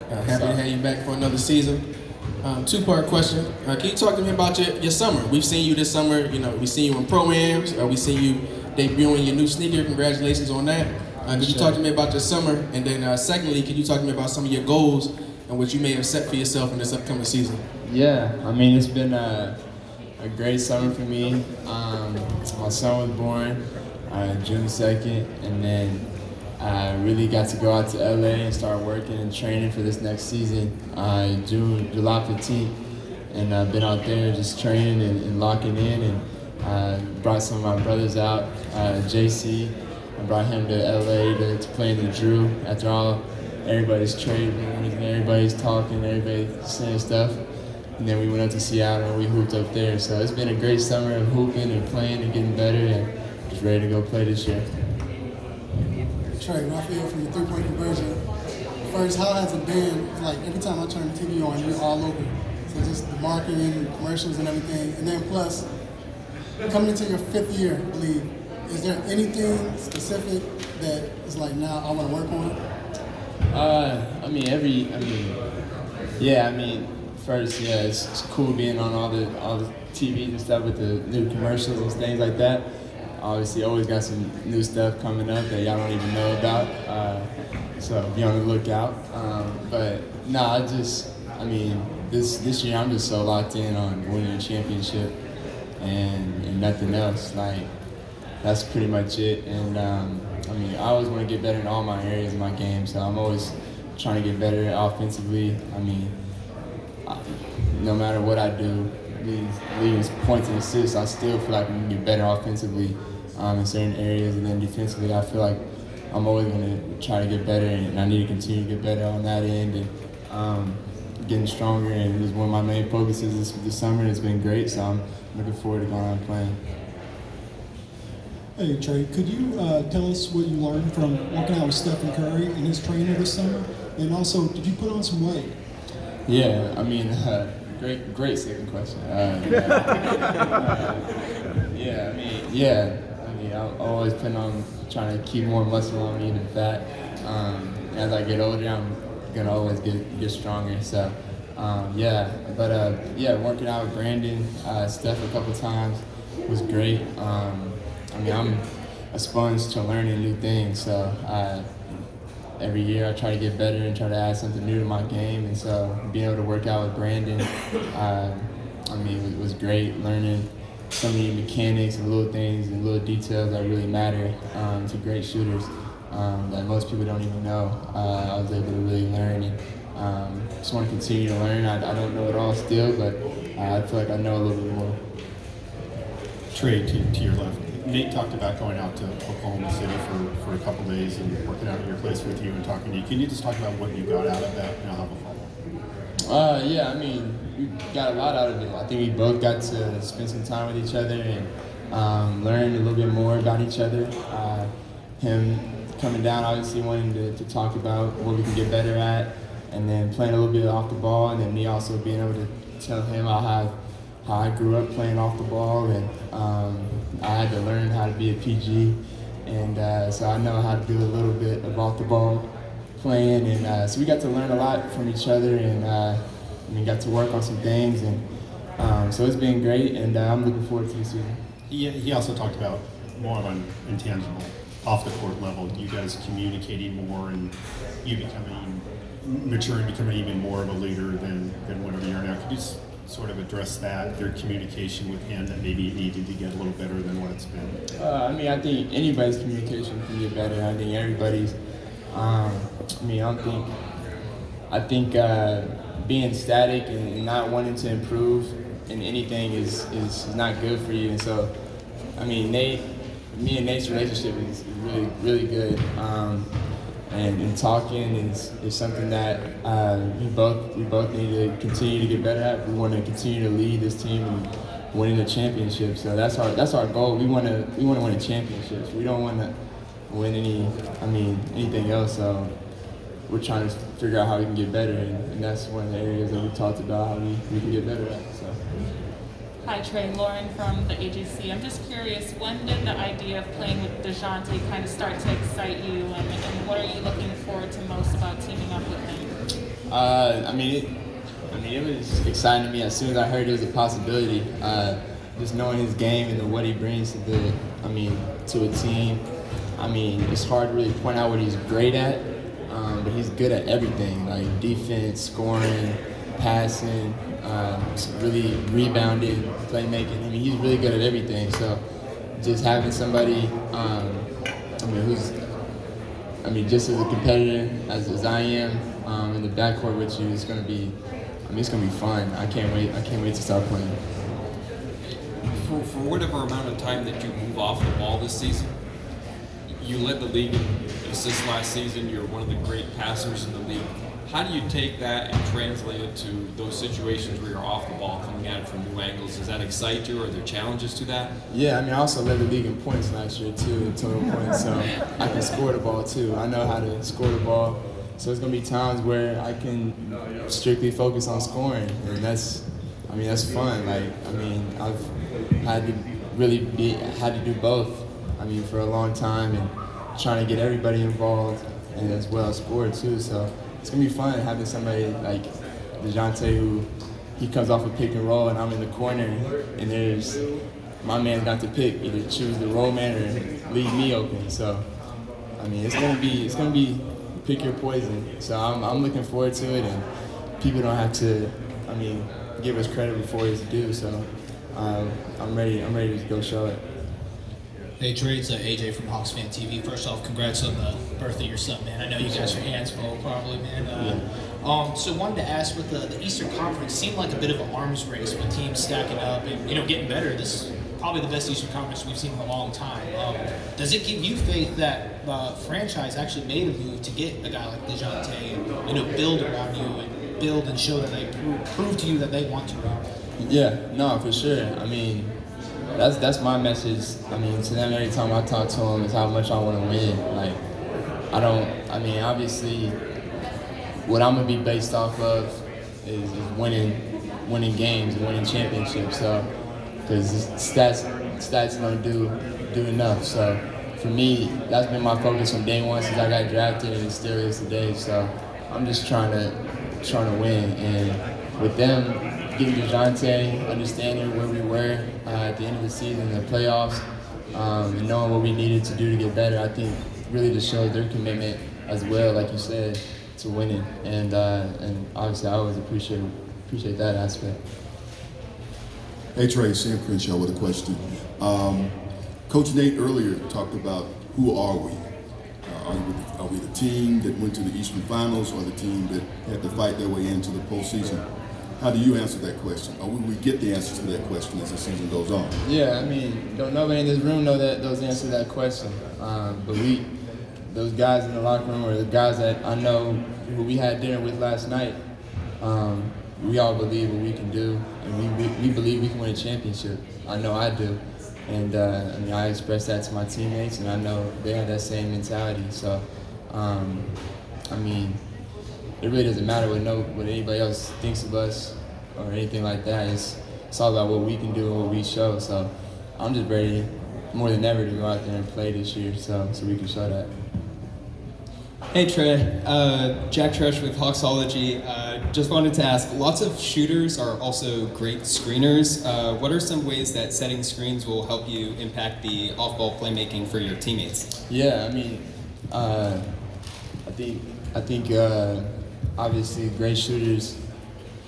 Happy to have you back for another season. Two-part question. Can you talk to me about your summer? We've seen you this summer. We've seen you in pro-ams. We've seen you debuting your new sneaker. Congratulations on that. Can you talk to me about your summer? And then secondly, can you talk to me about some of your goals and what you may have set for yourself in this upcoming season? Yeah, I mean, it's been a great summer for me. My son was born June 2nd, and then I really got to go out to LA and start working and training for this next season, July 15th. And I've been out there just training and locking in, and brought some of my brothers out. JC, I brought him to LA to play in the Drew after everybody's trade rumors and everybody's talking, everybody's saying stuff. And then we went up to Seattle and we hooped up there. So it's been a great summer of hooping and playing and getting better, and just ready to go play this year. Trae, Raphael from the three-point conversion. First, how has it been? It's like every time I turn the TV on, you're all over. So just the marketing, commercials, and everything. And then plus, coming into your fifth year, I believe, is there anything specific that is like, now I want to work on? First, yeah, it's cool being on all the TVs and stuff with the new commercials and things like that. Obviously, always got some new stuff coming up that y'all don't even know about, so be on the lookout. This year I'm just so locked in on winning a championship and nothing else. Like, that's pretty much it. And I always want to get better in all my areas of my game, so I'm always trying to get better offensively. No matter what I do, leading points and assists, I still feel like I can get better offensively in certain areas, and then defensively, I feel like I'm always going to try to get better, and I need to continue to get better on that end, and getting stronger. And it's one of my main focuses this summer, and it's been great. So I'm looking forward to going out and playing. Hey Trae, could you tell us what you learned from working out with Stephen Curry and his trainer this summer? And also, did you put on some weight? Yeah, great second question. I'm always planning on trying to keep more muscle on me than fat. As I get older, I'm gonna always get stronger. So, working out with Brandon, Steph a couple times was great. I'm a sponge to learning new things. So every year I try to get better and try to add something new to my game. And so being able to work out with Brandon, it was great learning so many mechanics and little things and little details that really matter to great shooters that most people don't even know. I was able to really learn, and just want to continue to learn. I don't know it all still, but I feel like I know a little bit more. Trae, to your left, Nate talked about going out to Oklahoma City for a couple days and working out at your place with you and talking to you. Can you just talk about what you got out of that, and I'll have a follow-up? We got a lot out of it. I think we both got to spend some time with each other and learn a little bit more about each other. Him coming down, obviously wanting to talk about what we can get better at, and then playing a little bit off the ball, and then me also being able to tell him how I grew up playing off the ball, and I had to learn how to be a PG, and so I know how to do a little bit of off the ball playing, and so we got to learn a lot from each other, and got to work on some things, and so it's been great, and I'm looking forward to the season. He also talked about more of an intangible, off the court level, you guys communicating more and you maturing, becoming even more of a leader than whatever you are now. Could you just sort of address that, your communication with him, that maybe it needed to get a little better than what it's been? I think anybody's communication can get better. I think everybody's. I think being static and not wanting to improve in anything is not good for you. And so, me and Nate's relationship is really, really good. And talking is something that we both need to continue to get better at. We want to continue to lead this team and winning the championship. So that's our goal. We want to win a championship. We don't want to win anything else. So we're trying to figure out how we can get better, and that's one of the areas that we talked about how we can get better at. So. Hi, Trae. Lauren from the AJC. I'm just curious, when did the idea of playing with DeJounte kind of start to excite you, and what are you looking forward to most about teaming up with him? It was exciting to me as soon as I heard it was a possibility. Just knowing his game and what he brings to a team. It's hard to really point out what he's great at, but he's good at everything, like defense, scoring, passing, really rebounding, playmaking. He's really good at everything. So just having somebody, who's just as a competitor as I am in the backcourt with you, it's gonna be fun. I can't wait to start playing. For whatever amount of time that you move off the ball this season, you led the league in assists last season. You're one of the great passers in the league. How do you take that and translate it to those situations where you're off the ball, coming at it from new angles? Does that excite you, or are there challenges to that? Yeah, I also led the league in points last year too, total points. So I can score the ball too. I know how to score the ball. So it's gonna be times where I can strictly focus on scoring, and that's fun. I've had to do both. For a long time, and trying to get everybody involved, and as well as score too. So it's gonna be fun having somebody like DeJounte who he comes off a pick and roll, and I'm in the corner, and there's my man's got to pick, either choose the roll man or leave me open. So it's gonna be pick your poison. So I'm looking forward to it, and people don't have to give us credit before it's due. So I'm ready to go show it. Hey Trae, it's AJ from Hawks Fan TV. First off, congrats on the birth of your son, man. I know you guys are hands full, probably, man. So wanted to ask, with the Eastern Conference, seemed like a bit of an arms race with teams stacking up and getting better. This is probably the best Eastern Conference we've seen in a long time. Does it give you faith that the franchise actually made a move to get a guy like DeJounte and build around you and build and show that they prove to you that they want to? Yeah, no, for sure. That's my message. To them every time I talk to them is how much I want to win. Obviously, what I'm gonna be based off of is winning games and winning championships. So, because stats don't do enough. So, for me, that's been my focus from day one since I got drafted, and it still is today. So, I'm just trying to win, and with them getting DeJounte, understanding where we were at the end of the season, the playoffs, and knowing what we needed to do to get better, I think really just shows their commitment as well, like you said, to winning. And obviously, I always appreciate that aspect. Hey Trae, Sam Crenshaw with a question. Coach Nate earlier talked about who are we? Are we the team that went to the Eastern Finals, or the team that had to fight their way into the postseason? How do you answer that question? Or will we get the answers to that question as the season goes on? Yeah, don't nobody in this room know those answers to that question. But those guys in the locker room, or the guys that I know who we had dinner with last night, we all believe what we can do, and we believe we can win a championship. I know I do. And I express that to my teammates, and I know they have that same mentality. So, it really doesn't matter what anybody else thinks of us or anything like that. It's all about what we can do and what we show. So I'm just ready more than ever to go out there and play this year, so we can show that. Hey Trae, Jack Tresh with Hawksology. Just wanted to ask, lots of shooters are also great screeners. What are some ways that setting screens will help you impact the off-ball playmaking for your teammates? Yeah, I think obviously great shooters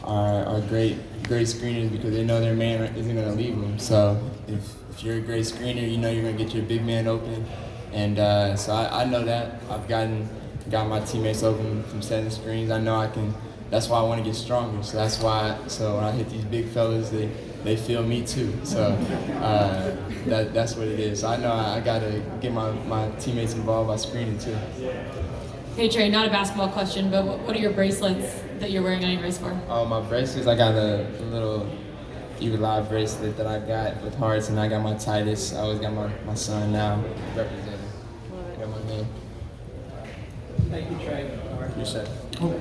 are great screeners because they know their man isn't going to leave them. So if you're a great screener, you know you're going to get your big man open. And so I know that. I've got my teammates open from setting screens. I know I can. That's why I want to get stronger. So that's why. So when I hit these big fellas, they feel me too. So that's what it is. So I know I got to get my teammates involved by screening too. Hey Trae, not a basketball question, but what are your bracelets that you're wearing on your wrist for? Oh, my bracelets, I got a little Even Live bracelet that I got with hearts, and I got my Titus. I always got my son now representing. Got my name. Thank you, Trae. Appreciate it. Oh,